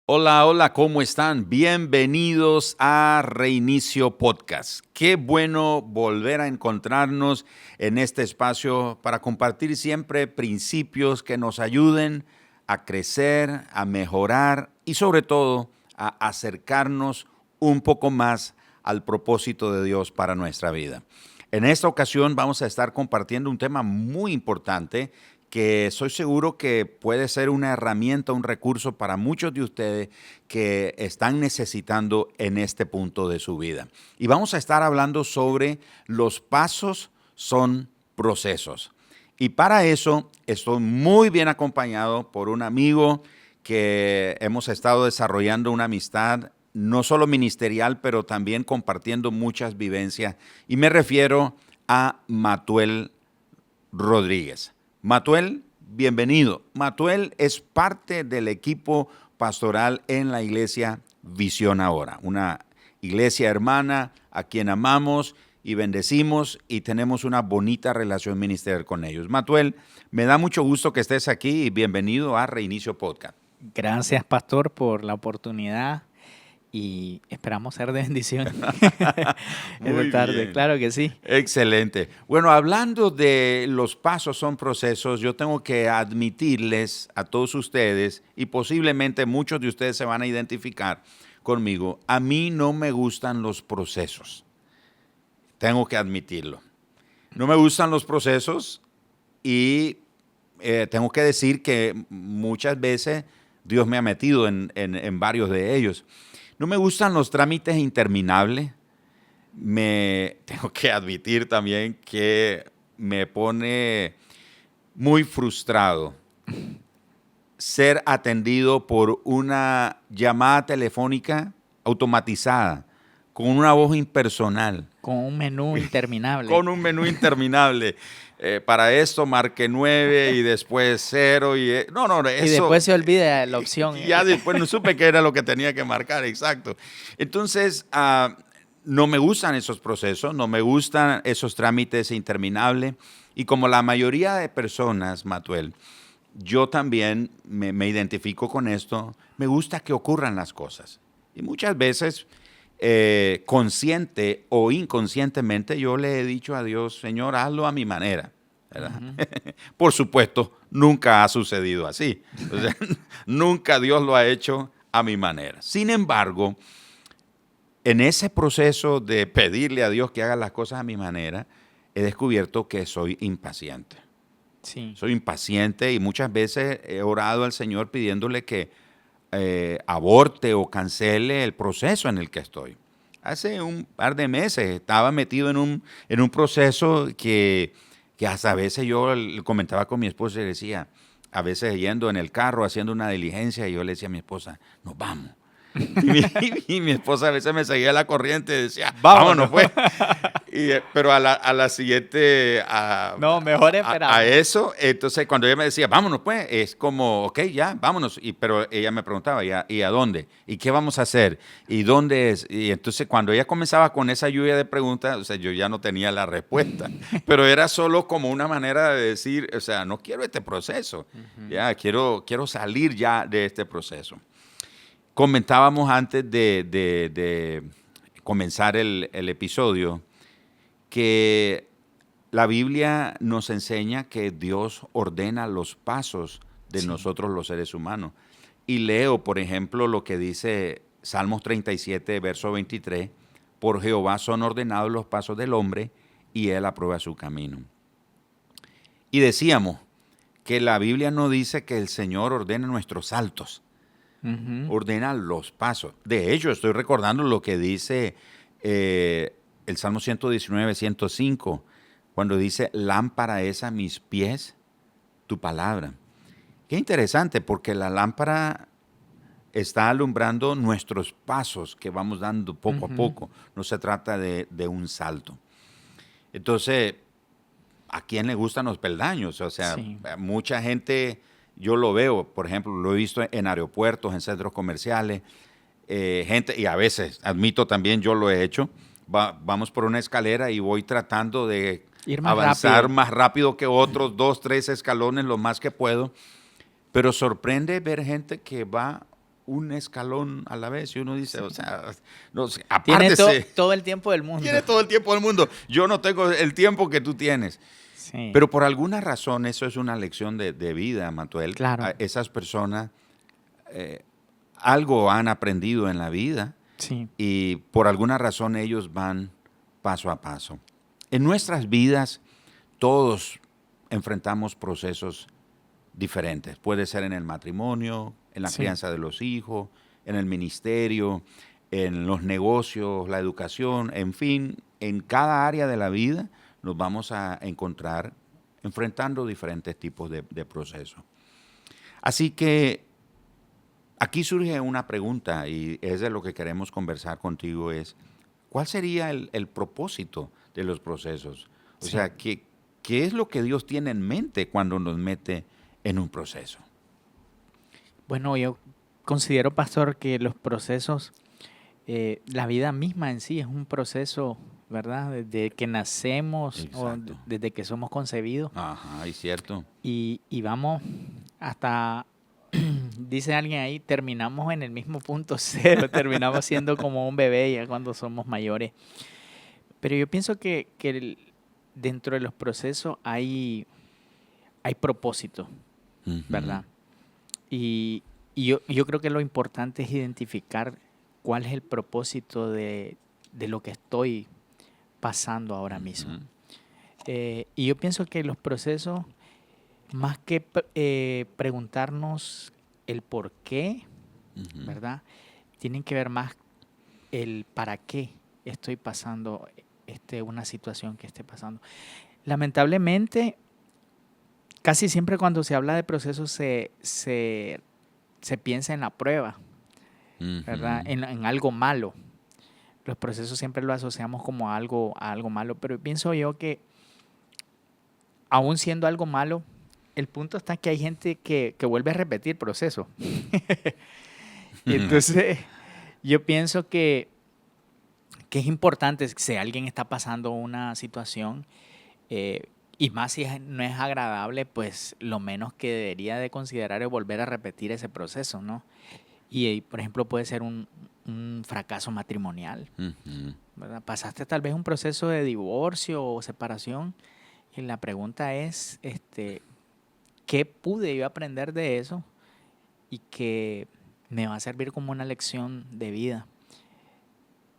Hola, hola, ¿cómo están? Bienvenidos a Reinicio Podcast. Qué bueno volver a encontrarnos en este espacio para compartir siempre principios que nos ayuden a crecer, a mejorar y sobre todo a acercarnos un poco más al propósito de Dios para nuestra vida. En esta ocasión vamos a estar compartiendo un tema muy importante que soy seguro que puede ser una herramienta, un recurso para muchos de ustedes que están necesitando en este punto de su vida. Y vamos a estar hablando sobre los pasos son procesos. Y para eso estoy muy bien acompañado por un amigo que hemos estado desarrollando una amistad no solo ministerial, pero también compartiendo muchas vivencias. Y me refiero a Matuel Rodríguez. Matuel, bienvenido. Matuel es parte del equipo pastoral en la iglesia Visión Ahora, una iglesia hermana a quien amamos y bendecimos y tenemos una bonita relación ministerial con ellos. Matuel, me da mucho gusto que estés aquí y bienvenido a Reinicio Podcast. Gracias, pastor, por la oportunidad y esperamos ser de bendición esta Muy tarde. bien. Claro que sí. Excelente. Bueno, hablando de los pasos son procesos, yo tengo que admitirles a todos ustedes, y posiblemente muchos de ustedes se van a identificar conmigo, a mí no me gustan los procesos. Tengo que admitirlo. No me gustan los procesos y tengo que decir que muchas veces Dios me ha metido en varios de ellos. No me gustan los trámites interminables. Me tengo que admitir también que me pone muy frustrado ser atendido por una llamada telefónica automatizada, con una voz impersonal, Con un menú interminable. con un menú interminable. Para esto marque 9 y después 0 no, Y eso después se olvida la opción. y ya después no supe qué era lo que tenía que marcar, exacto. Entonces, no me gustan esos procesos, no me gustan esos trámites interminables y como la mayoría de personas, Matuel, yo también me identifico con esto, me gusta que ocurran las cosas. Y muchas veces, consciente o inconscientemente, yo le he dicho a Dios, Señor, hazlo a mi manera, ¿verdad? Por supuesto, nunca ha sucedido así. O sea, nunca Dios lo ha hecho a mi manera. Sin embargo, en ese proceso de pedirle a Dios que haga las cosas a mi manera, he descubierto que soy impaciente. Sí. Soy impaciente y muchas veces he orado al Señor pidiéndole que aborte o cancele el proceso en el que estoy. Hace un par de meses estaba metido en un proceso que hasta a veces yo le comentaba con mi esposa y le decía, a veces yendo en el carro haciendo una diligencia, y yo le decía a mi esposa, nos vamos. Y mi esposa a veces me seguía la corriente y decía, vámonos Vámonos. pues. Pero a la siguiente, No, mejor a esperamos. eso, entonces cuando ella me decía, vámonos pues, es como, ok, ya, vámonos. Pero ella me preguntaba, ¿y a dónde? ¿Y qué vamos a hacer? ¿Y dónde es? Y entonces cuando ella comenzaba con esa lluvia de preguntas, o sea, yo ya no tenía la respuesta. Pero era solo como una manera de decir, o sea, no quiero este proceso, ya, quiero salir ya de este proceso. Comentábamos antes de comenzar el episodio que la Biblia nos enseña que Dios ordena los pasos de Sí. nosotros los seres humanos. Y leo, por ejemplo, lo que dice Salmos 37, verso 23, por Jehová son ordenados los pasos del hombre y él aprueba su camino. Y decíamos que la Biblia no dice que el Señor ordena nuestros saltos, Ujú. ordena los pasos. De hecho, estoy recordando lo que dice el Salmo 119, 105, cuando dice, lámpara es a mis pies tu palabra. Qué interesante, porque la lámpara está alumbrando nuestros pasos que vamos dando poco a Ujú. poco. No se trata de un salto. Entonces, ¿a quién le gustan los peldaños? O sea, Sí. mucha gente, yo lo veo, por ejemplo, lo he visto en aeropuertos, en centros comerciales, gente, y a veces, admito también, yo lo he hecho, vamos por una escalera y voy tratando de Ir más avanzar rápido. más rápido que otros, 2, 3 escalones, lo más que puedo, pero sorprende ver gente que va un escalón a la vez y uno dice, o sea, no sé, Tiene apártese. todo el tiempo del mundo. Tiene todo el tiempo del mundo. Yo no tengo el tiempo que tú tienes. Sí, Pero por alguna razón, eso es una lección de vida, Matuel. claro. Esas personas algo han aprendido en la vida Sí, y por alguna razón ellos van paso a paso. En nuestras vidas todos enfrentamos procesos diferentes. Puede ser en el matrimonio, en la sí, crianza de los hijos, en el ministerio, en los negocios, la educación, en fin, en cada área de la vida nos vamos a encontrar enfrentando diferentes tipos de procesos. Así que aquí surge una pregunta y es de lo que queremos conversar contigo es, ¿cuál sería el propósito de los procesos? O sí. sea, ¿qué es lo que Dios tiene en mente cuando nos mete en un proceso? Bueno, yo considero, pastor, que los procesos, la vida misma en sí es un proceso, ¿verdad? Desde que nacemos o Exacto. desde que somos concebidos Ajá, es cierto. y vamos hasta, dice alguien ahí, terminamos en el mismo punto cero, terminamos siendo como un bebé ya cuando somos mayores. Pero yo pienso que dentro de los procesos hay propósito, Ujú. ¿verdad? Y yo creo que lo importante es identificar cuál es el propósito de lo que estoy pasando ahora mismo. Ujú. Y yo pienso que los procesos, más que preguntarnos el por qué, Ujú. ¿verdad? Tienen que ver más el para qué estoy pasando una situación que esté pasando. Lamentablemente, casi siempre cuando se habla de procesos se piensa en la prueba, ¿verdad? Ujú. En algo malo. Los procesos siempre lo asociamos como a algo malo, pero pienso yo que aún siendo algo malo, el punto está que hay gente que vuelve a repetir proceso. Y entonces yo pienso que es importante si alguien está pasando una situación, y más si no es agradable, pues lo menos que debería de considerar es volver a repetir ese proceso, ¿no? Y por ejemplo, puede ser un fracaso matrimonial, Ujú. ¿verdad? Pasaste tal vez un proceso de divorcio o separación y la pregunta es, ¿qué pude yo aprender de eso y que me va a servir como una lección de vida?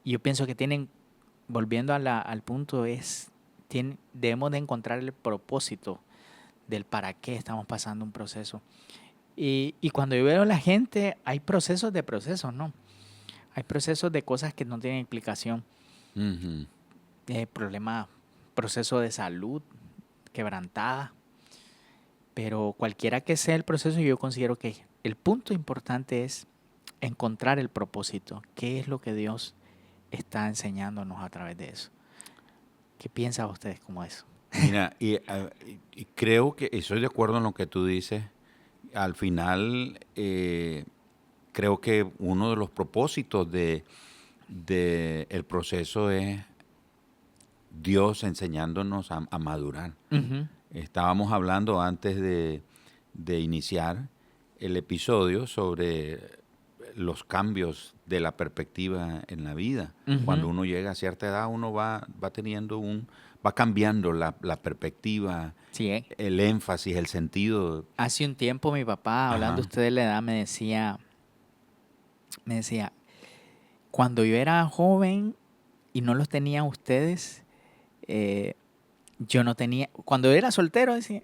Y yo pienso que volviendo al punto, debemos de encontrar el propósito del para qué estamos pasando un proceso. Y cuando yo veo a la gente, hay procesos de procesos, ¿no? Hay procesos de cosas que no tienen explicación. Ujú. Proceso de salud, quebrantada. Pero cualquiera que sea el proceso, yo considero que el punto importante es encontrar el propósito. ¿Qué es lo que Dios está enseñándonos a través de eso? ¿Qué piensan ustedes como eso? Mira, y creo que estoy de acuerdo en lo que tú dices. Al final, creo que uno de los propósitos de el proceso es Dios enseñándonos a madurar. Ujú, Estábamos hablando antes de iniciar el episodio sobre los cambios de la perspectiva en la vida. Cuando ujú. uno llega a cierta edad, uno va teniendo va cambiando la perspectiva, Sí, el énfasis, el sentido. hace un tiempo mi papá, hablando Ajá. usted de la edad, me decía, cuando yo era joven y no los tenía ustedes, eh, yo no tenía, cuando era soltero, decía,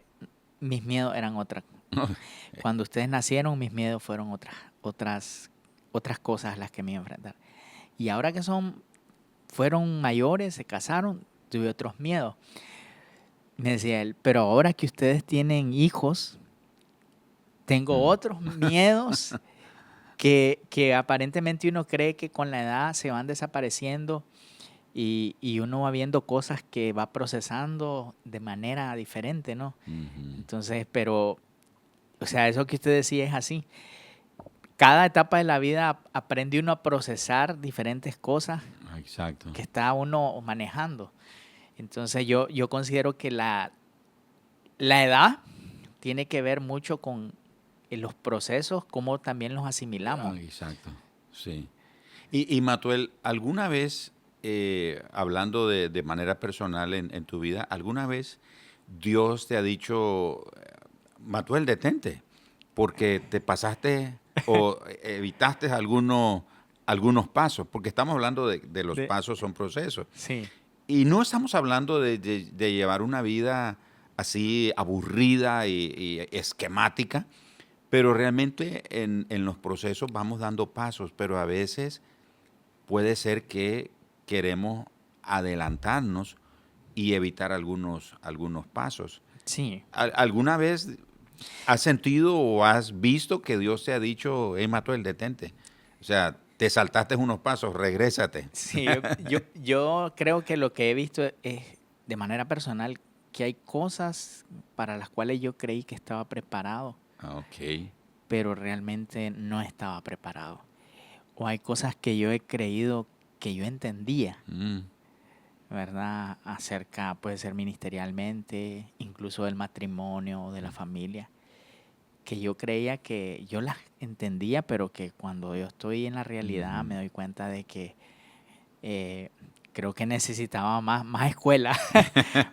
mis miedos eran otras. Cuando ustedes nacieron, mis miedos fueron otras cosas a las que me iba a enfrentar. Y ahora que fueron mayores, se casaron, tuve otros miedos. Me decía él, pero ahora que ustedes tienen hijos, tengo otros miedos que aparentemente uno cree que con la edad se van desapareciendo y uno va viendo cosas que va procesando de manera diferente, ¿no? Ujú. Entonces, pero, o sea, eso que usted decía es así. Cada etapa de la vida aprende uno a procesar diferentes cosas Exacto. que está uno manejando. Entonces, yo considero que la edad tiene que ver mucho con los procesos, cómo también los Ah, asimilamos. exacto, sí. Y Matuel, ¿alguna vez, hablando de manera personal en tu vida, alguna vez Dios te ha dicho, Matuel, detente, porque te pasaste o evitaste algunos pasos? Porque estamos hablando de los De, pasos, son procesos. sí, Y no estamos hablando de llevar una vida así aburrida y esquemática, pero realmente en los procesos vamos dando pasos, pero a veces puede ser que queremos adelantarnos y evitar algunos pasos. sí. ¿Alguna vez has sentido o has visto que Dios te ha dicho, hey, Matuel, detente? O sea, te saltaste unos pasos, regrésate. Sí, yo creo que lo que he visto es, de manera personal, que hay cosas para las cuales yo creí que estaba preparado, Ok. pero realmente no estaba preparado. O hay cosas que yo he creído que yo entendía, Mm, ¿verdad? Acerca, puede ser ministerialmente, incluso del matrimonio, de la familia, que yo creía que yo las entendía, pero que cuando yo estoy en la realidad me ujú. doy cuenta de que eh, creo que necesitaba más escuela,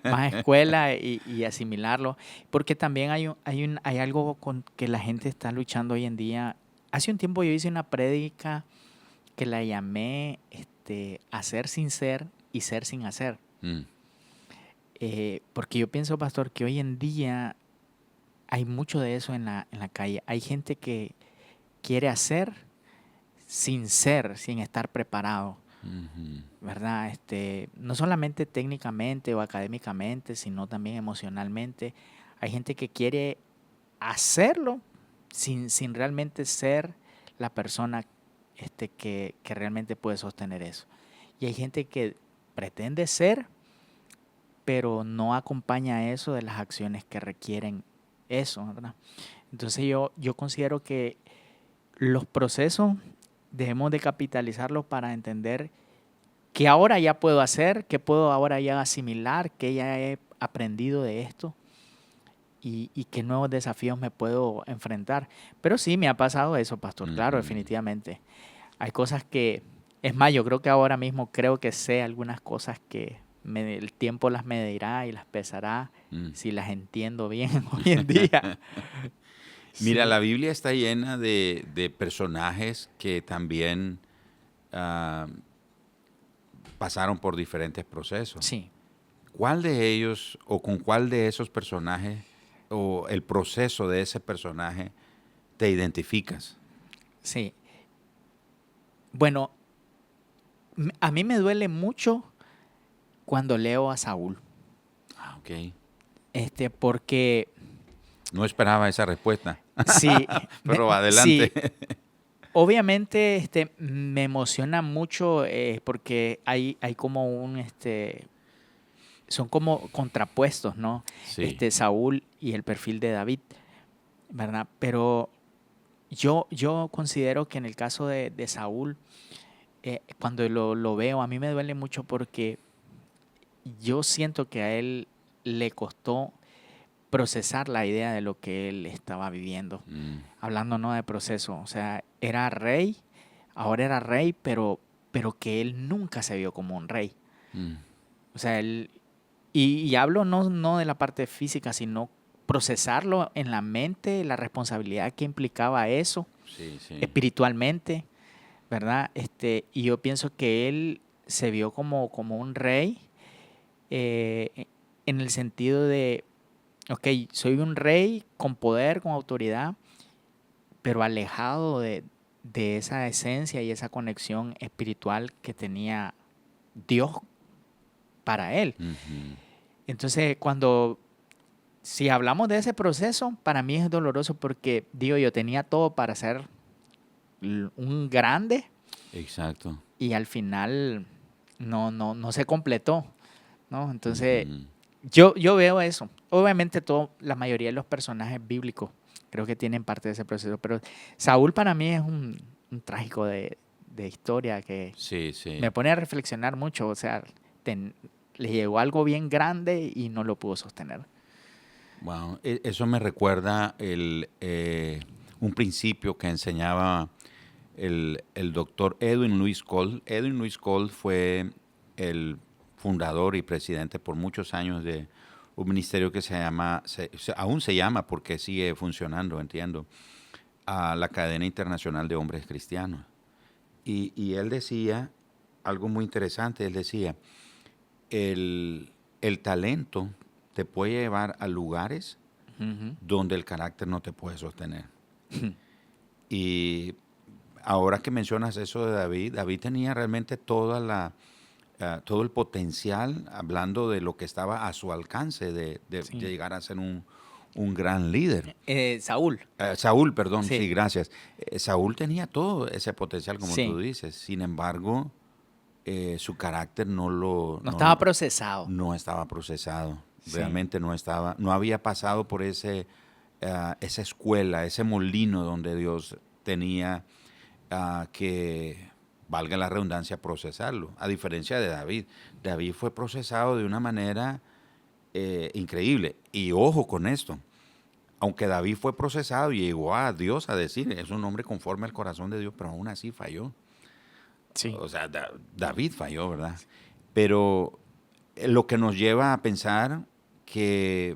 más escuela y asimilarlo, porque también hay algo con que la gente está luchando hoy en día. Hace un tiempo yo hice una prédica que la llamé hacer sin ser y ser sin hacer. Mm, Porque yo pienso, pastor, que hoy en día hay mucho de eso en la calle. Hay gente que quiere hacer sin ser, sin estar preparado. ujú. ¿Verdad? No solamente técnicamente o académicamente, sino también emocionalmente. Hay gente que quiere hacerlo sin realmente ser la persona que realmente puede sostener eso. Y hay gente que pretende ser, pero no acompaña eso de las acciones que requieren eso, ¿verdad? Entonces yo considero que los procesos debemos de capitalizarlos para entender que ahora ya puedo hacer, que puedo ahora ya asimilar, que ya he aprendido de esto y qué nuevos desafíos me puedo enfrentar. Pero sí, me ha pasado eso, pastor, claro, Ujú, definitivamente. Hay cosas que, es más, yo creo que ahora mismo creo que sé algunas cosas que el tiempo las medirá y las pesará mm. si las entiendo bien hoy en día. Mira, Sí, la Biblia está llena de personajes que también ah, pasaron por diferentes procesos. sí, ¿Cuál de ellos o con cuál de esos personajes o el proceso de ese personaje te identificas? sí. Bueno, a mí me duele mucho cuando leo a Saúl. Ah, ok. Porque No esperaba esa respuesta, sí, pero adelante. sí, obviamente me emociona mucho porque hay como son como contrapuestos, ¿no? Sí. Saúl y el perfil de David, ¿verdad? Pero yo considero que en el caso de Saúl, cuando lo veo, a mí me duele mucho porque yo siento que a él le costó procesar la idea de lo que él estaba viviendo. Mm, Hablando no de proceso, o sea, era rey, ahora era rey, pero que él nunca se vio como un rey. mm. O sea, y hablo no de la parte física, sino procesarlo en la mente, la responsabilidad que implicaba eso Sí, sí. espiritualmente, ¿verdad? Y yo pienso que él se vio como un rey en el sentido de, ok, soy un rey con poder, con autoridad, pero alejado de esa esencia y esa conexión espiritual que tenía Dios para él. Ujú. Entonces, si hablamos de ese proceso, para mí es doloroso porque, digo, yo tenía todo para ser un grande Exacto. y al final no se completó, ¿no? Entonces, Ujú. yo veo eso. Obviamente, la mayoría de los personajes bíblicos creo que tienen parte de ese proceso, pero Saúl para mí es un trágico de historia que Sí, sí. me pone a reflexionar mucho. O sea, le llegó algo bien grande y no lo pudo sostener. Wow. Eso me recuerda un principio que enseñaba el doctor Edwin Lewis Cole. Edwin Lewis Cole fue el fundador y presidente por muchos años de un ministerio que aún se llama porque sigue funcionando, entiendo, a la Cadena Internacional de Hombres Cristianos. Y él decía algo muy interesante, él decía, el talento te puede llevar a lugares donde el carácter no te puede sostener. Y ahora que mencionas eso de David, David tenía realmente todo el potencial, hablando de lo que estaba a su alcance, de Sí. llegar a ser un gran líder. Saúl. Saúl, perdón, Sí. sí, gracias. Saúl tenía todo ese potencial, como Sí. tú dices. Sin embargo, su carácter No estaba procesado. no estaba procesado. Sí. Realmente no había pasado por esa escuela, ese molino donde Dios tenía que, valga la redundancia, procesarlo. A diferencia de David. David fue procesado de una manera increíble. Y ojo con esto. Aunque David fue procesado y llegó a Dios a decir, es un hombre conforme al corazón de Dios, pero aún así falló. Sí. O sea, David falló, ¿verdad? Pero lo que nos lleva a pensar que,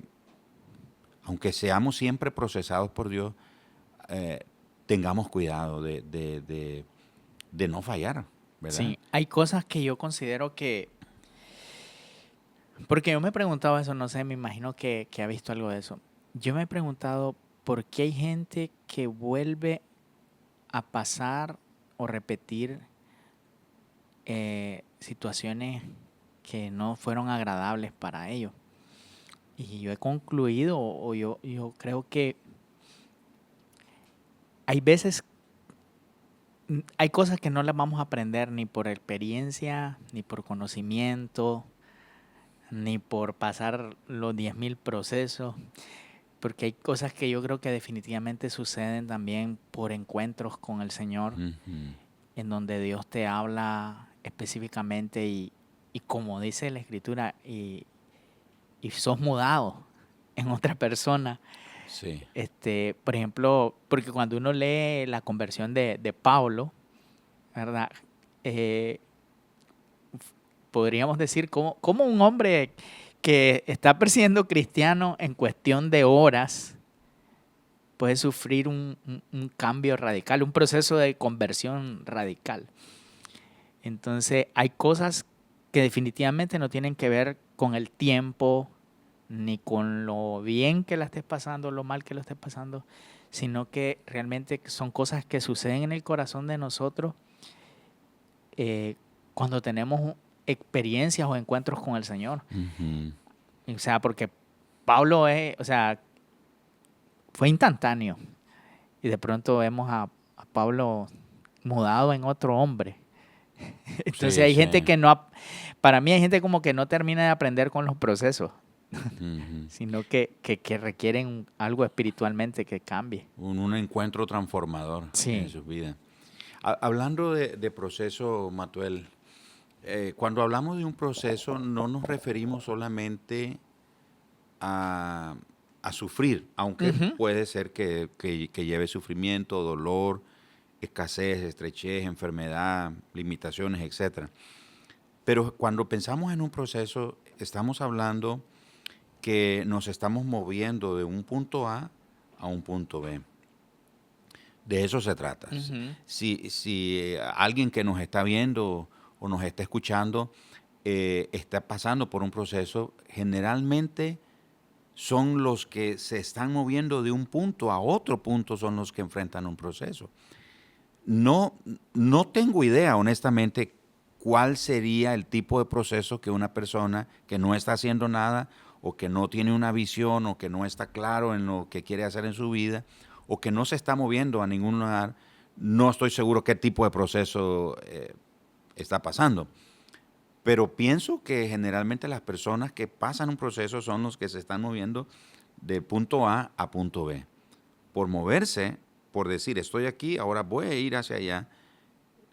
aunque seamos siempre procesados por Dios, tengamos cuidado de no fallar, ¿verdad? Sí, hay cosas que yo considero que... Porque yo me he preguntado eso, no sé, me imagino que ha visto algo de eso. Yo me he preguntado por qué hay gente que vuelve a pasar o repetir situaciones que no fueron agradables para ellos. Y yo he concluido, o yo creo que hay veces, hay cosas que no las vamos a aprender ni por experiencia, ni por conocimiento, ni por pasar los 10.000 procesos, porque hay cosas que yo creo que definitivamente suceden también por encuentros con el Señor, en donde Dios te habla específicamente y como dice la Escritura, y sos mudado en otra persona. Sí. Por ejemplo, porque cuando uno lee la conversión de Pablo, ¿verdad? Podríamos decir como un hombre que está persiguiendo cristiano en cuestión de horas puede sufrir un cambio radical, un proceso de conversión radical. Entonces hay cosas que definitivamente no tienen que ver con el tiempo, ni con lo bien que la estés pasando, lo mal que lo estés pasando, sino que realmente son cosas que suceden en el corazón de nosotros cuando tenemos experiencias o encuentros con el Señor. O sea, porque Pablo fue instantáneo. Y de pronto vemos a Pablo mudado en otro hombre. Entonces hay gente que no, para mí hay gente como que no termina de aprender con los procesos, sino que requieren algo espiritualmente que cambie. Un encuentro transformador en sus vidas. Hablando de proceso, Matuel, cuando hablamos de un proceso no nos referimos solamente a sufrir, aunque puede ser que lleve sufrimiento, dolor, escasez, estrechez, enfermedad, limitaciones, etc. Pero cuando pensamos en un proceso, estamos hablando que nos estamos moviendo de un punto A un punto B. De eso se trata. Si alguien que nos está viendo o nos está escuchando está pasando por un proceso, generalmente son los que se están moviendo de un punto a otro punto, son los que enfrentan un proceso. No tengo idea, honestamente, cuál sería el tipo de proceso que una persona que no está haciendo nada o que no tiene una visión o que no está claro en lo que quiere hacer en su vida o que no se está moviendo a ningún lugar, no estoy seguro qué tipo de proceso está pasando. Pero pienso que generalmente las personas que pasan un proceso son los que se están moviendo de punto A punto B. Por moverse, por decir, estoy aquí, ahora voy a ir hacia allá,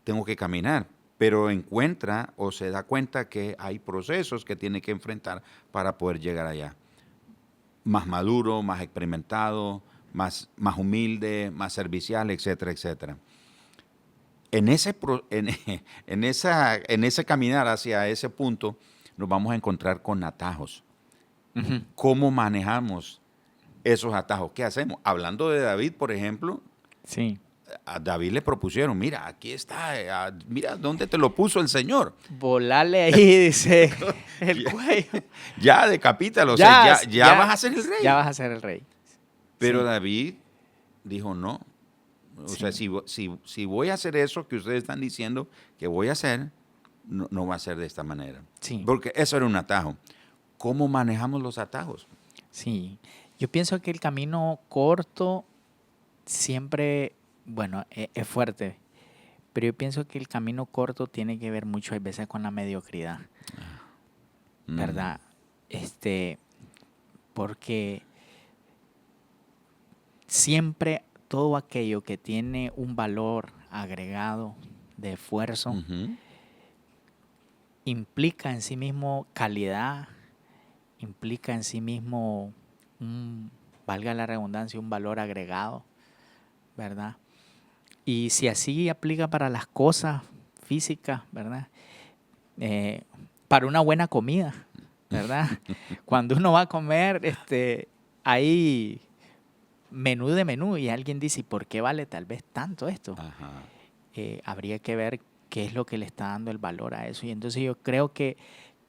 tengo que caminar. Pero encuentra o se da cuenta que hay procesos que tiene que enfrentar para poder llegar allá. Más maduro, más experimentado, más humilde, más servicial, etcétera, etcétera. En ese caminar hacia ese punto nos vamos a encontrar con atajos. Ujú. ¿Cómo manejamos esos atajos? ¿Qué hacemos? Hablando de David, por ejemplo, Sí. a David le propusieron, mira, aquí está, mira dónde te lo puso el Señor. Volarle ahí, dice el Ya. cuello. Ya, decapítalo, o sea, ya vas a ser el rey. Ya vas a ser el rey. Pero Sí. David dijo, no. O sea, Sí. si voy a hacer eso que ustedes están diciendo que voy a hacer, no va a ser de esta manera. Sí. Porque eso era un atajo. ¿Cómo manejamos los atajos? Sí, yo pienso que el camino corto siempre, bueno, es fuerte, pero yo pienso que el camino corto tiene que ver mucho a veces con la mediocridad, ¿verdad? Porque siempre todo aquello que tiene un valor agregado de esfuerzo Ujú. implica en sí mismo calidad, implica en sí mismo valga la redundancia, un valor agregado, ¿verdad? Y si así aplica para las cosas físicas, ¿verdad? Para una buena comida, ¿verdad? Cuando uno va a comer, hay menú de menú y alguien dice, ¿y por qué vale tal vez tanto esto? Ajá. Habría que ver qué es lo que le está dando el valor a eso. Y entonces yo creo que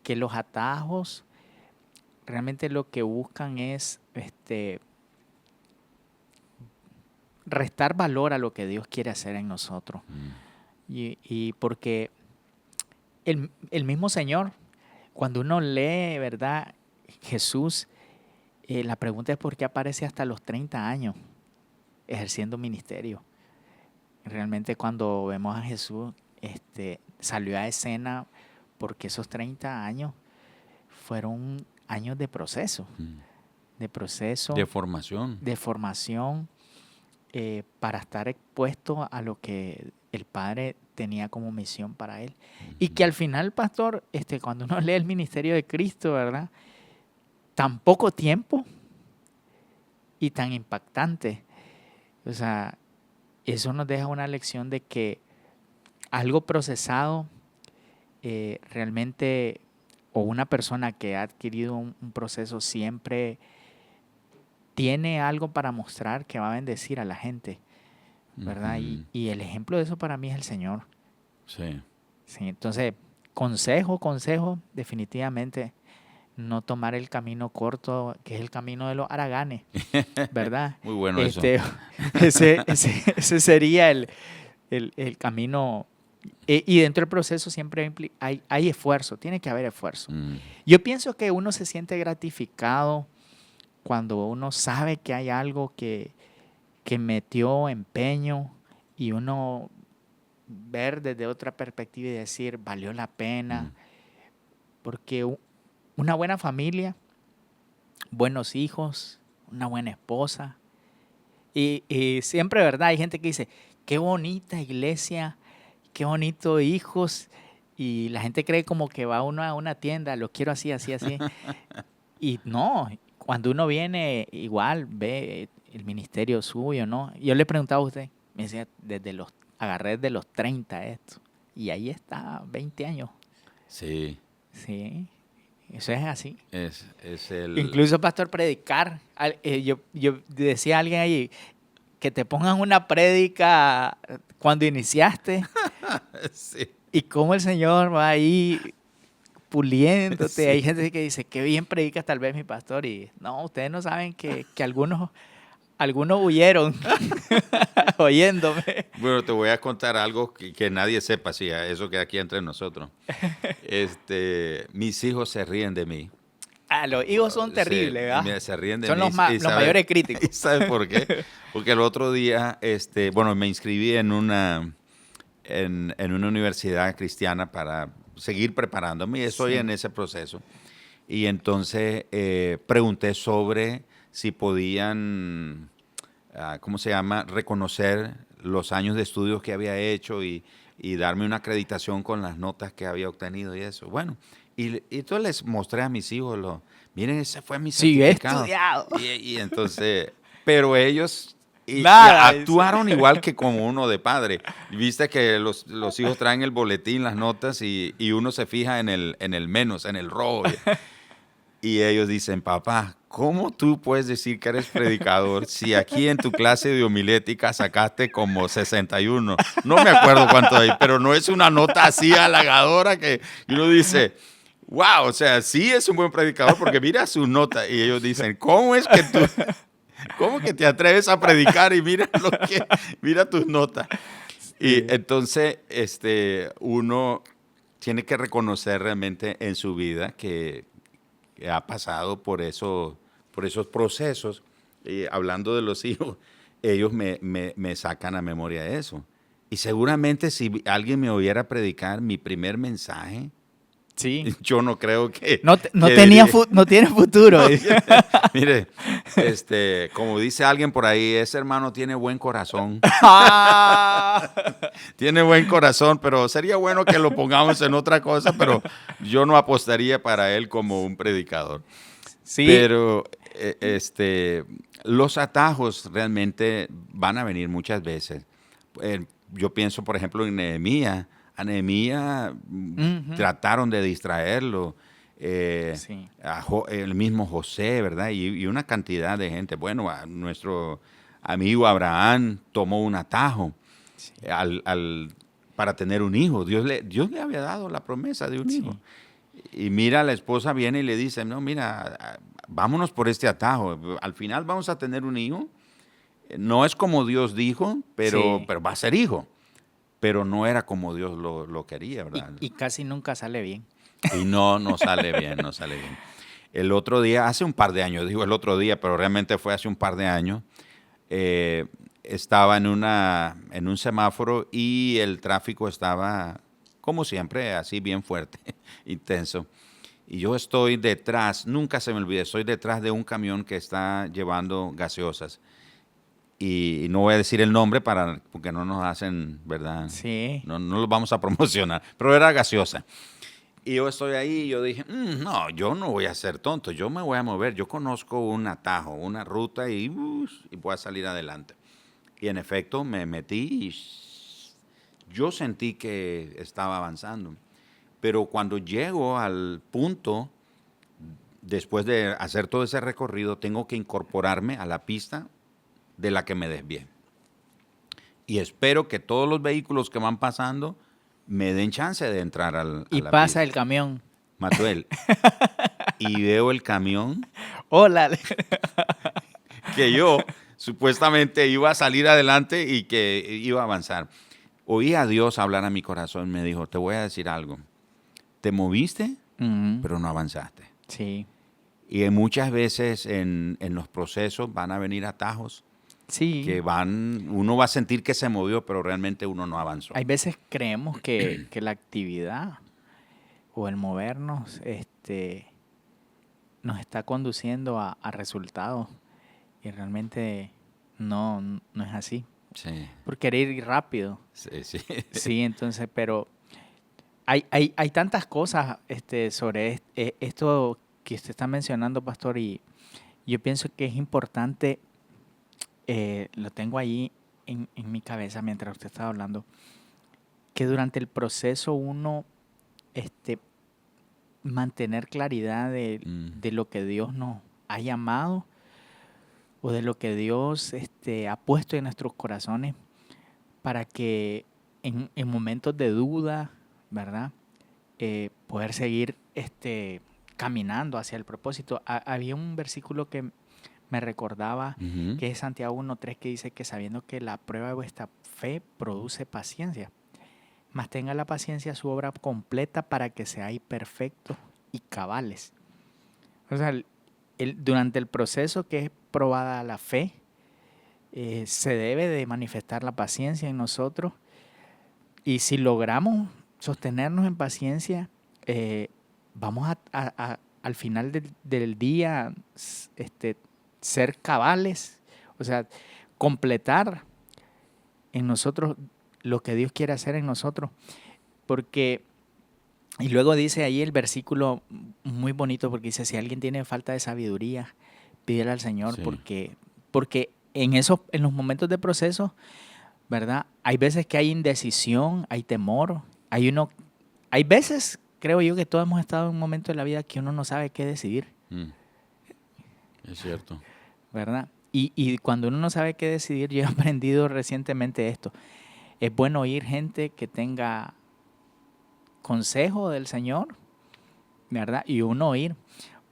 los atajos realmente lo que buscan es restar valor a lo que Dios quiere hacer en nosotros. Y porque el mismo Señor, cuando uno lee, ¿verdad? Jesús, la pregunta es por qué aparece hasta los 30 años ejerciendo ministerio. Realmente cuando vemos a Jesús, salió a escena porque esos 30 años fueron años de proceso, de formación. de formación, para estar expuesto a lo que el Padre tenía como misión para él. Y que al final, pastor, cuando uno lee el ministerio de Cristo, ¿verdad? Tan poco tiempo y tan impactante. O sea, eso nos deja una lección de que algo procesado realmente, o una persona que ha adquirido un proceso siempre tiene algo para mostrar que va a bendecir a la gente, ¿verdad? Ujú. Y el ejemplo de eso para mí es el Señor. Sí. Sí, entonces, consejo, definitivamente no tomar el camino corto, que es el camino de los haraganes, ¿verdad? Muy bueno eso. Ese sería el camino. Y dentro del proceso siempre hay esfuerzo, tiene que haber esfuerzo. Yo pienso que uno se siente gratificado cuando uno sabe que hay algo que metió empeño y uno ver desde otra perspectiva y decir, valió la pena, porque una buena familia, buenos hijos, una buena esposa, y siempre, ¿verdad? Hay gente que dice, qué bonita iglesia, qué bonito hijos, y la gente cree como que va uno a una tienda, lo quiero así, así, así, y no, cuando uno viene igual, ve el ministerio suyo, ¿no? Yo le preguntaba a usted, me decía, agarré desde los 30 esto, y ahí está, 20 años. Sí. Sí, eso es así. Es el... Incluso, pastor, predicar. Yo decía a alguien allí que te pongan una prédica cuando iniciaste Sí. y cómo el Señor va ahí puliéndote. Sí. Hay gente que dice, qué bien predicas tal vez mi pastor. Y no, ustedes no saben que algunos huyeron oyéndome. Bueno, te voy a contar algo que nadie sepa, sí, eso que aquí entre nosotros. Mis hijos se ríen de mí. Los hijos son terribles, ¿verdad? Se ríen de Son mí. los mayores críticos. ¿Y sabes por qué? Porque el otro día, bueno, me inscribí en una universidad cristiana para seguir preparándome. Estoy en ese proceso. Y entonces pregunté sobre si podían, ¿cómo se llama?, reconocer los años de estudios que había hecho y darme una acreditación con las notas que había obtenido y eso. Bueno, y entonces les mostré a mis hijos, miren, ese fue mi certificado. Sí, he estudiado. Y entonces pero ellos Nada, actuaron igual que como uno de padre. Viste que los hijos traen el boletín, las notas, y uno se fija en el menos, en el rojo. Y ellos dicen, papá, ¿cómo tú puedes decir que eres predicador si aquí en tu clase de homilética sacaste como 61? No me acuerdo cuánto hay, pero no es una nota así halagadora que uno dice, wow, o sea, sí es un buen predicador porque mira sus notas. Y ellos dicen, ¿cómo que te atreves a predicar y mira tus notas? Y Sí. entonces, uno tiene que reconocer realmente en su vida que ha pasado por esos procesos. Y hablando de los hijos, ellos me sacan a memoria eso. Y seguramente si alguien me oyera predicar mi primer mensaje, Sí. yo no creo que... No que tenía diría, no tiene futuro. no, mire, como dice alguien por ahí, ese hermano tiene buen corazón. Ah. Tiene buen corazón, pero sería bueno que lo pongamos en otra cosa, pero yo no apostaría para él como un predicador. Sí. Pero los atajos realmente van a venir muchas veces. Yo pienso, por ejemplo, en Nehemías. A Nehemías Ujú. trataron de distraerlo. Sí. El mismo José, ¿verdad? Y una cantidad de gente. Bueno, a nuestro amigo Abraham tomó un atajo Sí. para tener un hijo. Dios le había dado la promesa de un hijo. Sí. Y mira, la esposa viene y le dice, no, mira, vámonos por este atajo. Al final vamos a tener un hijo. No es como Dios dijo, pero Sí. va a ser hijo. Pero no era como Dios lo quería, ¿verdad? Y casi nunca sale bien. Y no sale bien, no sale bien. El otro día, hace un par de años, digo el otro día, pero realmente fue hace un par de años, estaba en un semáforo y el tráfico estaba, como siempre, así bien fuerte, intenso. Y yo estoy detrás, nunca se me olvide, estoy detrás de un camión que está llevando gaseosas. Y no voy a decir el nombre porque no nos hacen, ¿verdad? Sí. No los vamos a promocionar, pero era gaseosa. Y yo estoy ahí y yo dije, no, yo no voy a ser tonto, yo me voy a mover, yo conozco un atajo, una ruta y voy a salir adelante. Y en efecto me metí y yo sentí que estaba avanzando. Pero cuando llego al punto, después de hacer todo ese recorrido, tengo que incorporarme a la pista de la que me desvié. Y espero que todos los vehículos que van pasando me den chance de entrar a Y la pasa pista. el camión. Matuel, y veo el camión Hola. que yo supuestamente iba a salir adelante y que iba a avanzar. Oí a Dios hablar a mi corazón, me dijo, te voy a decir algo. Te moviste, Ujú. pero no avanzaste. Sí. Y muchas veces en los procesos van a venir atajos Sí. que uno va a sentir que se movió, pero realmente uno no avanzó. Hay veces creemos que la actividad o el movernos nos está conduciendo a resultados y realmente no es así. Sí, Por querer ir rápido. sí, sí. Sí, entonces, pero hay tantas cosas sobre esto que usted está mencionando, pastor, y yo pienso que es importante, lo tengo ahí en mi cabeza mientras usted estaba hablando, que durante el proceso uno mantener claridad de lo que Dios nos ha llamado o de lo que Dios ha puesto en nuestros corazones para que en momentos de duda, ¿verdad? Poder seguir caminando hacia el propósito. Había un versículo que me recordaba, Ujú. que es Santiago 1:3, que dice que sabiendo que la prueba de vuestra fe produce paciencia, mas tenga la paciencia su obra completa para que seáis perfectos y cabales. O sea, durante el proceso que es probada la fe, se debe de manifestar la paciencia en nosotros, y si logramos sostenernos en paciencia, vamos al final del día ser cabales, o sea, completar en nosotros lo que Dios quiere hacer en nosotros. Porque, y luego dice ahí el versículo muy bonito, porque dice, si alguien tiene falta de sabiduría, pídele al Señor, Sí. porque porque en los momentos de proceso, ¿verdad? Hay veces que hay indecisión, hay temor, hay veces, creo yo, que todos hemos estado en un momento de la vida que uno no sabe qué decidir, Es cierto. ¿verdad? Y cuando uno no sabe qué decidir, yo he aprendido recientemente esto. Es bueno oír gente que tenga consejo del Señor, ¿verdad? Y uno oír,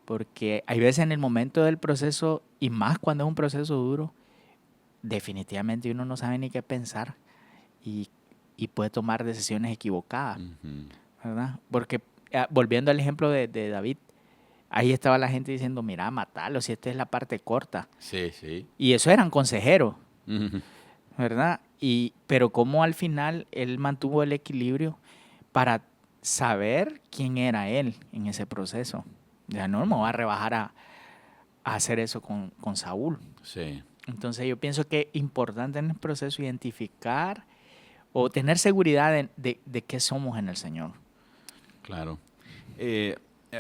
porque hay veces en el momento del proceso, y más cuando es un proceso duro, definitivamente uno no sabe ni qué pensar y, y puede tomar decisiones equivocadas, ¿verdad? Porque volviendo al ejemplo de David, ahí estaba la gente diciendo, mira, matalo, si esta es la parte corta. Sí, sí. Y eso eran consejeros, Ujú. ¿verdad? Pero como al final él mantuvo el equilibrio para saber quién era él en ese proceso. Ya no me voy a rebajar a hacer eso con Saúl. Sí, Entonces yo pienso que es importante en el proceso identificar o tener seguridad de qué somos en el Señor. claro.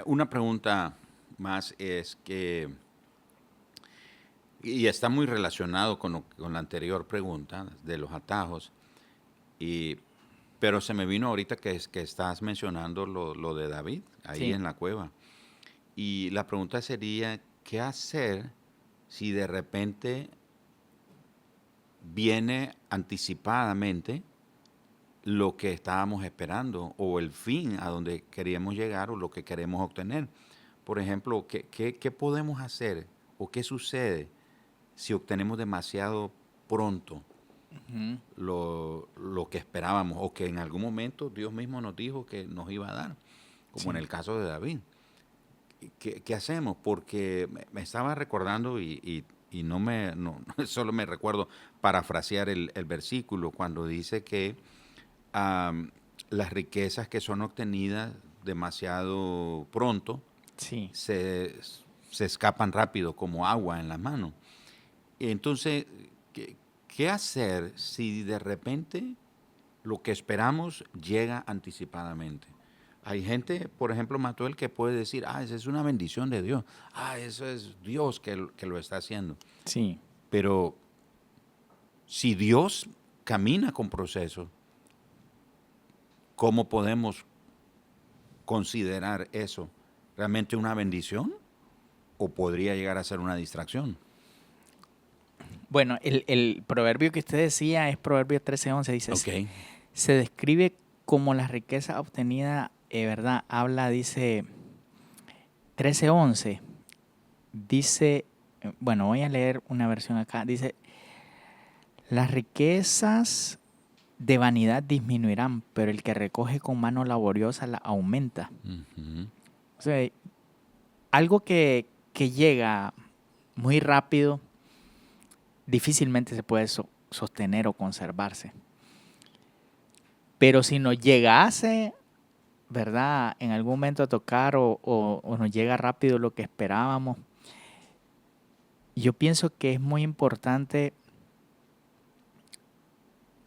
Una pregunta más es que, y está muy relacionado con la anterior pregunta de los atajos, y, pero se me vino ahorita que estás mencionando lo de David ahí Sí. en la cueva. Y la pregunta sería, ¿qué hacer si de repente viene anticipadamente lo que estábamos esperando o el fin a donde queríamos llegar o lo que queremos obtener? Por ejemplo, ¿qué podemos hacer o qué sucede si obtenemos demasiado pronto Ujú. lo que esperábamos o que en algún momento Dios mismo nos dijo que nos iba a dar, como en Sí. el caso de David? ¿Qué hacemos? Porque me estaba recordando y solo me recuerdo parafrasear el versículo cuando dice que am, las riquezas que son obtenidas demasiado pronto Sí. se, se escapan rápido como agua en la mano. Entonces, ¿qué hacer si de repente lo que esperamos llega anticipadamente? Hay gente, por ejemplo, Matuel, que puede decir, esa es una bendición de Dios. Eso es Dios que lo está haciendo. Sí. Pero si Dios camina con procesos, ¿cómo podemos considerar eso realmente una bendición o podría llegar a ser una distracción? Bueno, el proverbio que usted decía es Proverbio 13:11. Dice, Ok. se describe como la riqueza obtenida, ¿verdad? Dice 13:11. Dice, bueno, voy a leer una versión acá. Dice, las riquezas de vanidad disminuirán, pero el que recoge con mano laboriosa la aumenta. Ujú. O sea, algo que llega muy rápido difícilmente se puede sostener o conservarse. Pero si nos llegase, ¿verdad? En algún momento a tocar o nos llega rápido lo que esperábamos, yo pienso que es muy importante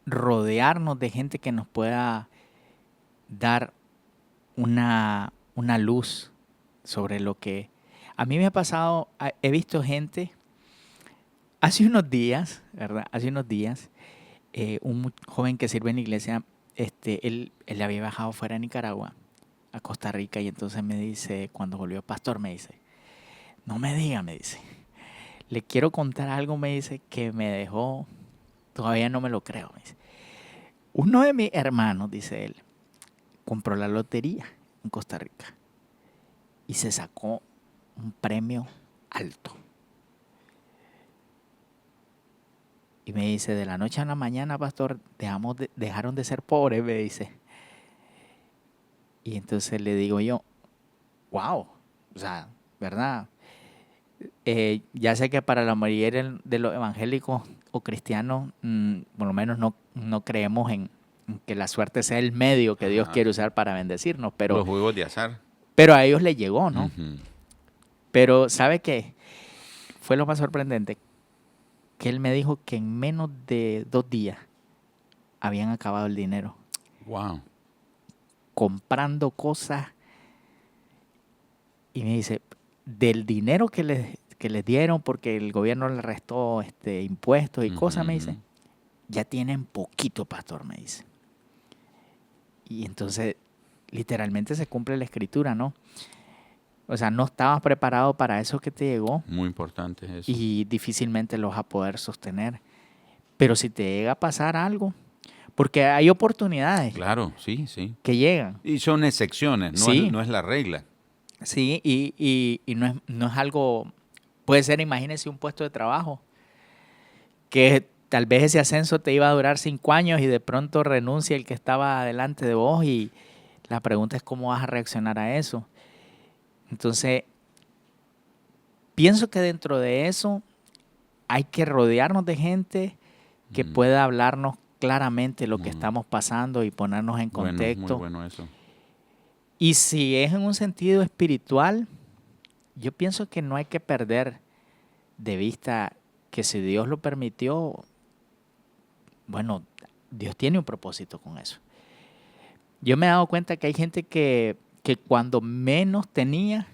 rodearnos de gente que nos pueda dar una luz sobre lo que... A mí me ha pasado, he visto gente, hace unos días, ¿verdad? Hace unos días, un joven que sirve en la iglesia, él había viajado fuera de Nicaragua a Costa Rica y entonces me dice, cuando volvió pastor, me dice, no me diga, me dice, le quiero contar algo, me dice, que me dejó, todavía no me lo creo, me dice. Uno de mis hermanos, dice él, compró la lotería en Costa Rica y se sacó un premio alto. Y me dice, de la noche a la mañana, pastor, dejaron de ser pobres, me dice. Y entonces le digo yo, wow, o sea, ¿verdad? Ya sé que para la mayoría de los evangélicos o cristianos, por lo menos no creemos en que la suerte sea el medio que Dios Ajá. quiere usar para bendecirnos, Los juegos de azar. pero a ellos les llegó, ¿no? Ujú. Pero ¿sabe qué? Fue lo más sorprendente, que él me dijo que en menos de 2 días habían acabado el dinero Wow. comprando cosas y me dice, del dinero que que les dieron porque el gobierno les restó impuestos y cosas, me dice, Ujú. ya tienen poquito, pastor, me dice. Y entonces, literalmente se cumple la escritura, ¿no? O sea, no estabas preparado para eso que te llegó Muy importante eso. y difícilmente lo vas a poder sostener. Pero si te llega a pasar algo, porque hay oportunidades Claro, sí, sí. que llegan, Y son excepciones, sí, no es la regla. sí, y no es algo, puede ser, imagínese un puesto de trabajo, que tal vez ese ascenso te iba a durar 5 años y de pronto renuncia el que estaba delante de vos y la pregunta es cómo vas a reaccionar a eso. Entonces, pienso que dentro de eso hay que rodearnos de gente que Mm. pueda hablarnos claramente lo que Mm. estamos pasando y ponernos en Bueno, muy contexto. bueno eso. Y si es en un sentido espiritual, yo pienso que no hay que perder de vista que si Dios lo permitió, bueno, Dios tiene un propósito con eso. Yo me he dado cuenta que hay gente que cuando menos tenía,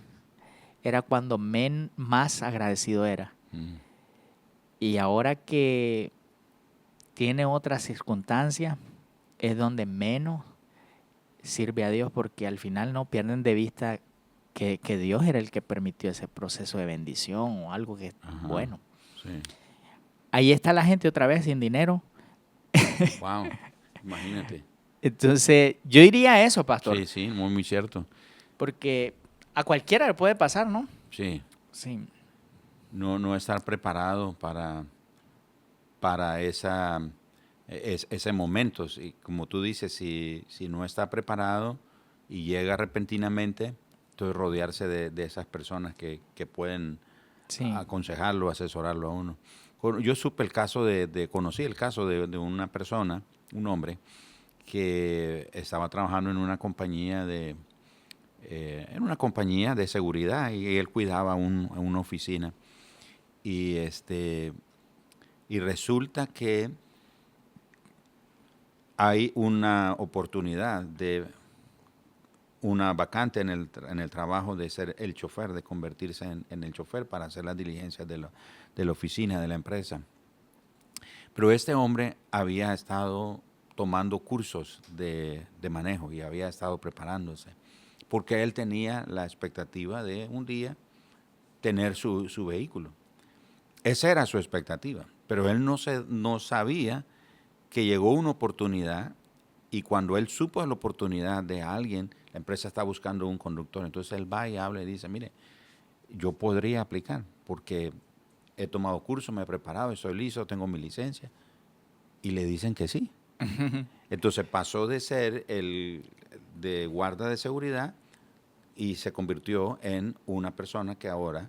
era cuando más agradecido era. Mm. Y ahora que tiene otras circunstancias, es donde menos sirve a Dios porque al final no pierden de vista que Dios era el que permitió ese proceso de bendición o algo que es Ajá. bueno. Sí. Ahí está la gente otra vez sin dinero. Wow. Imagínate. Entonces, yo diría eso, pastor, Sí, sí, muy, muy cierto. porque a cualquiera le puede pasar, ¿no? Sí. Sí, No estar preparado para ese momento. Y como tú dices, si no está preparado y llega repentinamente, entonces rodearse de esas personas que pueden sí, aconsejarlo, asesorarlo a uno. Yo supe el caso conocí el caso de una persona, un hombre, que estaba trabajando en una compañía de seguridad y él cuidaba una oficina. Y resulta que hay una oportunidad de una vacante en el trabajo de ser el chofer, de convertirse en el chofer para hacer las diligencias de la oficina, de la empresa. Pero este hombre había estado tomando cursos de manejo y había estado preparándose, porque él tenía la expectativa de un día tener su vehículo. Esa era su expectativa, pero él no sabía que llegó una oportunidad y cuando él supo de la oportunidad de alguien, la empresa está buscando un conductor, entonces él va y habla y dice, mire, yo podría aplicar porque he tomado curso, me he preparado, estoy listo, tengo mi licencia, y le dicen que sí. Entonces pasó de ser el de guarda de seguridad y se convirtió en una persona que ahora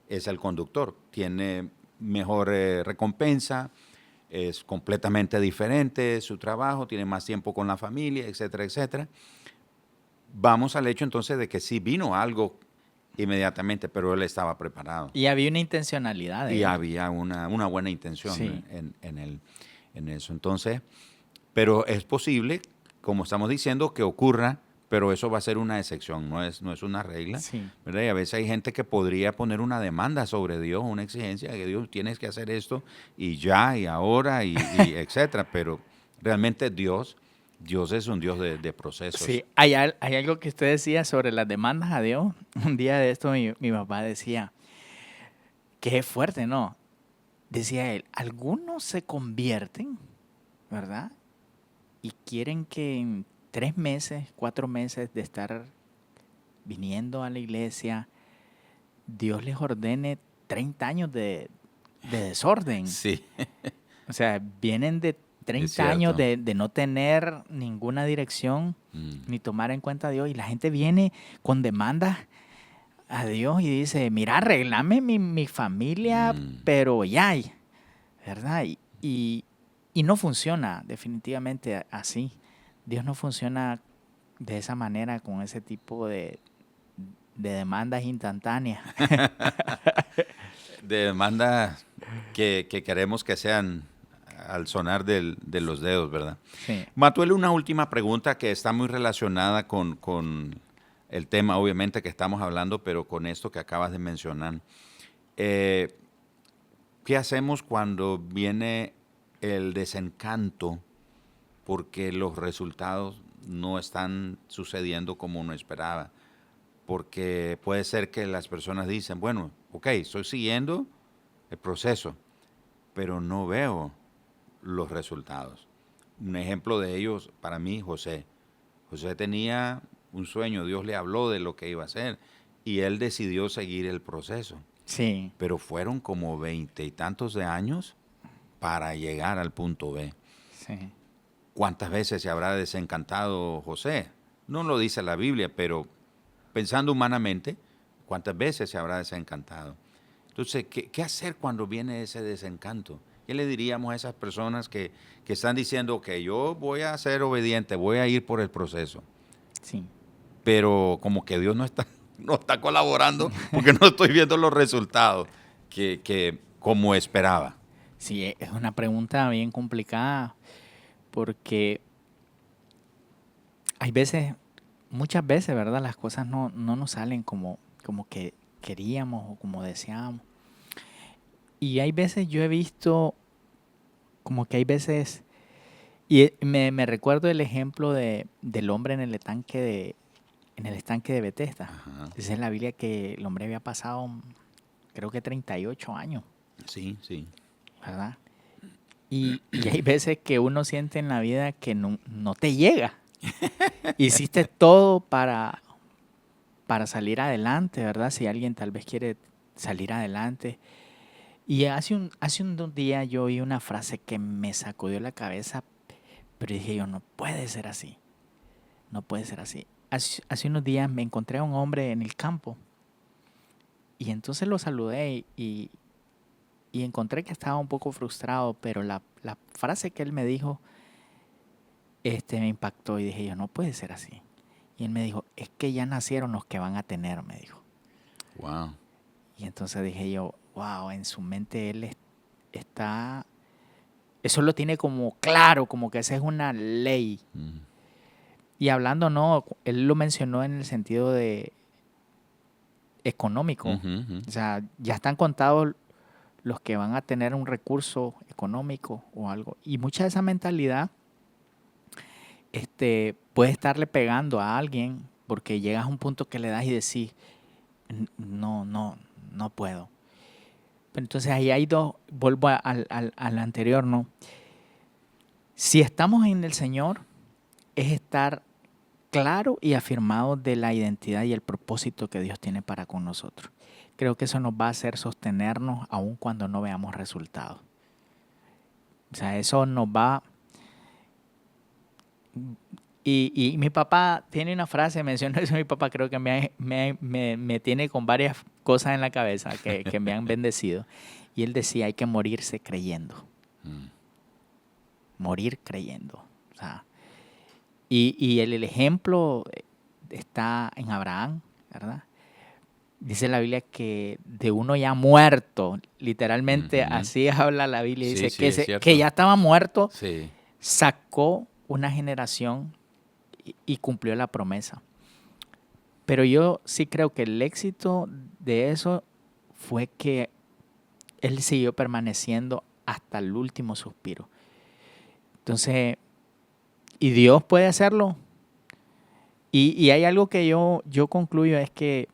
es el conductor. Tiene mejor recompensa, es completamente diferente su trabajo, tiene más tiempo con la familia, etcétera, etcétera. Vamos al hecho entonces de que sí vino algo inmediatamente, pero él estaba preparado. y había una intencionalidad de Y él. había una buena intención Sí. en eso. Entonces, pero es posible, como estamos diciendo, que ocurra, pero eso va a ser una excepción, no es una regla, Sí. ¿verdad? Y a veces hay gente que podría poner una demanda sobre Dios, una exigencia de que Dios tienes que hacer esto y ya y ahora y etcétera, pero realmente Dios es un Dios de procesos. Sí, hay algo que usted decía sobre las demandas a Dios. Un día de esto mi papá decía, que es fuerte, ¿no? Decía él, algunos se convierten, ¿verdad? Y quieren que en 3 meses, 4 meses de estar viniendo a la iglesia, Dios les ordene 30 años de desorden. Sí, O sea, vienen de es 30 años cierto. de no tener ninguna dirección ni tomar en cuenta a Dios. Y la gente viene con demandas a Dios y dice, mira, arreglame mi familia, pero ya, ¿verdad? Y no funciona definitivamente así. Dios no funciona de esa manera con ese tipo de demandas instantáneas. De demandas que queremos que sean al sonar de los dedos, ¿verdad? Sí. Matuel, una última pregunta que está muy relacionada con el tema, obviamente, que estamos hablando, pero con esto que acabas de mencionar. ¿Qué hacemos cuando viene el desencanto porque los resultados no están sucediendo como uno esperaba? Porque puede ser que las personas dicen, bueno, ok, estoy siguiendo el proceso, pero no veo los resultados. Un ejemplo de ellos, para mí, José. José tenía un sueño, Dios le habló de lo que iba a hacer y él decidió seguir el proceso. Sí. Pero fueron como 20 y tantos de años para llegar al punto B. Sí. ¿Cuántas veces se habrá desencantado José? No lo dice la Biblia, pero pensando humanamente, ¿cuántas veces se habrá desencantado? Entonces, ¿qué hacer cuando viene ese desencanto? ¿Qué le diríamos a esas personas que están diciendo que yo voy a ser obediente, voy a ir por el proceso? Sí. Pero como que Dios no está colaborando porque no estoy viendo los resultados que como esperaba. Sí, es una pregunta bien complicada porque hay veces, muchas veces, ¿verdad? Las cosas no nos salen como que queríamos o como deseábamos. Y hay veces yo he visto como que hay veces, y me recuerdo el ejemplo del hombre en el estanque de Bethesda. Ajá. Dice en la Biblia que el hombre había pasado, creo que 38 años, Sí, sí. ¿verdad? Y hay veces que uno siente en la vida que no te llega. Hiciste todo para salir adelante, ¿verdad? Si alguien tal vez quiere salir adelante. Y hace un día yo oí una frase que me sacudió la cabeza, pero dije yo, no puede ser así. No puede ser así. Hace unos días me encontré a un hombre en el campo y entonces lo saludé y encontré que estaba un poco frustrado, pero la frase que él me dijo me impactó y dije yo, no puede ser así. Y él me dijo, es que ya nacieron los que van a tener, me dijo. Wow. Y entonces dije yo, wow, en su mente él está, eso lo tiene como claro, como que esa es una ley. Mm. Y hablando, no, él lo mencionó en el sentido de económico. Uh-huh. O sea, ya están contados los que van a tener un recurso económico o algo. Y mucha de esa mentalidad puede estarle pegando a alguien porque llegas a un punto que le das y decís, no puedo. Pero entonces ahí hay dos, vuelvo al anterior, ¿no? Si estamos en el Señor, es estar claro y afirmado de la identidad y el propósito que Dios tiene para con nosotros. Creo que eso nos va a hacer sostenernos aun cuando no veamos resultados. O sea, eso nos va... Y mi papá tiene una frase, mencionó eso, mi papá creo que me tiene con varias cosas en la cabeza que me han bendecido. Y él decía, hay que morirse creyendo. Mm. Morir creyendo. O sea, y el ejemplo está en Abraham, ¿verdad? Dice la Biblia que de uno ya muerto, literalmente Uh-huh. así habla la Biblia, Sí, dice sí, es cierto. que ya estaba muerto, Sí. sacó una generación y cumplió la promesa. Pero yo sí creo que el éxito de eso fue que él siguió permaneciendo hasta el último suspiro. Entonces, ¿y Dios puede hacerlo? Y hay algo que yo concluyo, es que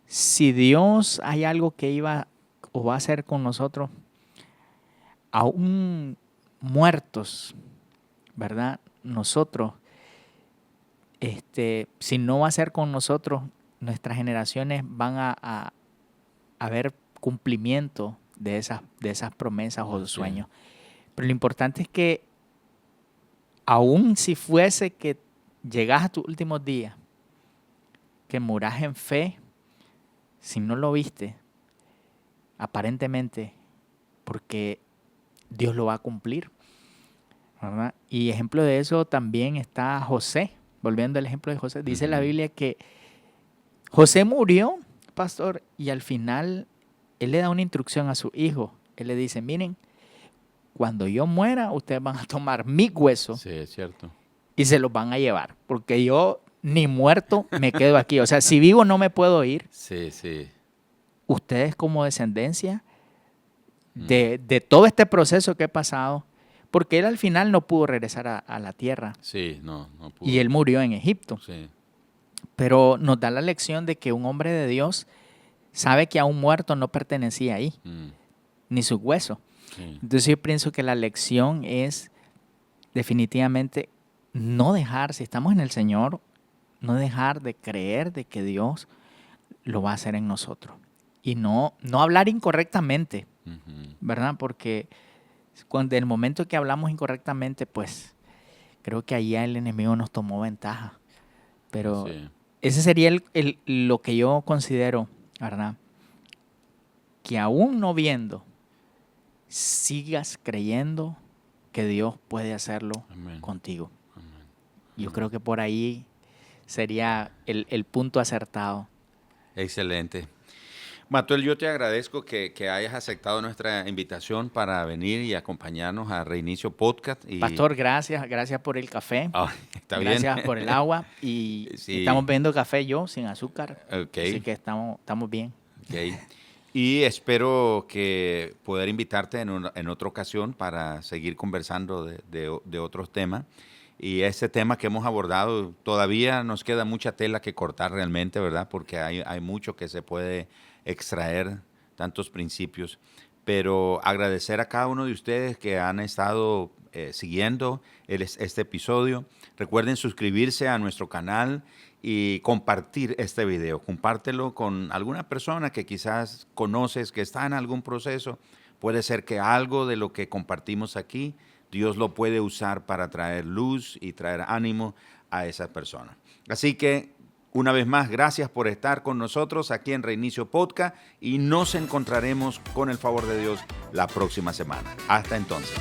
si Dios hay algo que iba o va a hacer con nosotros, aún muertos, ¿verdad? Nosotros, si no va a ser con nosotros, nuestras generaciones van a ver cumplimiento de esas promesas o sueños. Pero lo importante es que aún si fuese que llegas a tus últimos días, que muras en fe, si no lo viste, aparentemente, porque Dios lo va a cumplir, ¿verdad? Y ejemplo de eso también está José. Volviendo al ejemplo de José, dice la Biblia que José murió, pastor, y al final él le da una instrucción a su hijo. Él le dice, miren, cuando yo muera, ustedes van a tomar mi hueso. Sí, es cierto. Y se los van a llevar, porque yo ni muerto me quedo aquí. O sea, si vivo no me puedo ir. Sí, sí. ustedes como descendencia de todo este proceso que he pasado, porque él al final no pudo regresar a la tierra. Sí, no pudo. Y él murió en Egipto. Sí. Pero nos da la lección de que un hombre de Dios sabe que a un muerto no pertenecía ahí, ni su hueso. Sí. Entonces yo pienso que la lección es definitivamente no dejar, si estamos en el Señor, no dejar de creer de que Dios lo va a hacer en nosotros. Y no hablar incorrectamente, ¿verdad? Porque cuando el momento que hablamos incorrectamente, pues creo que ahí el enemigo nos tomó ventaja. Pero Sí. ese sería lo que yo considero, ¿verdad? Que aún no viendo, sigas creyendo que Dios puede hacerlo Amén. contigo. Amén. Yo creo que por ahí sería el punto acertado. Excelente. Matuel, yo te agradezco que hayas aceptado nuestra invitación para venir y acompañarnos a Reinicio Podcast. Y... Pastor, gracias por el café. Está bien. Gracias por el agua. Y Sí. estamos bebiendo café yo sin azúcar. Okay. Así que estamos bien. Okay. Y espero que poder invitarte en otra ocasión para seguir conversando de otros temas. Y ese tema que hemos abordado, todavía nos queda mucha tela que cortar realmente, ¿verdad? Porque hay mucho que se puede extraer, tantos principios. Pero agradecer a cada uno de ustedes que han estado siguiendo este episodio. Recuerden suscribirse a nuestro canal y compartir este video. Compártelo con alguna persona que quizás conoces que está en algún proceso. Puede ser que algo de lo que compartimos aquí, Dios lo puede usar para traer luz y traer ánimo a esa persona. Así que, una vez más, gracias por estar con nosotros aquí en Reinicio Podcast y nos encontraremos con el favor de Dios la próxima semana. Hasta entonces.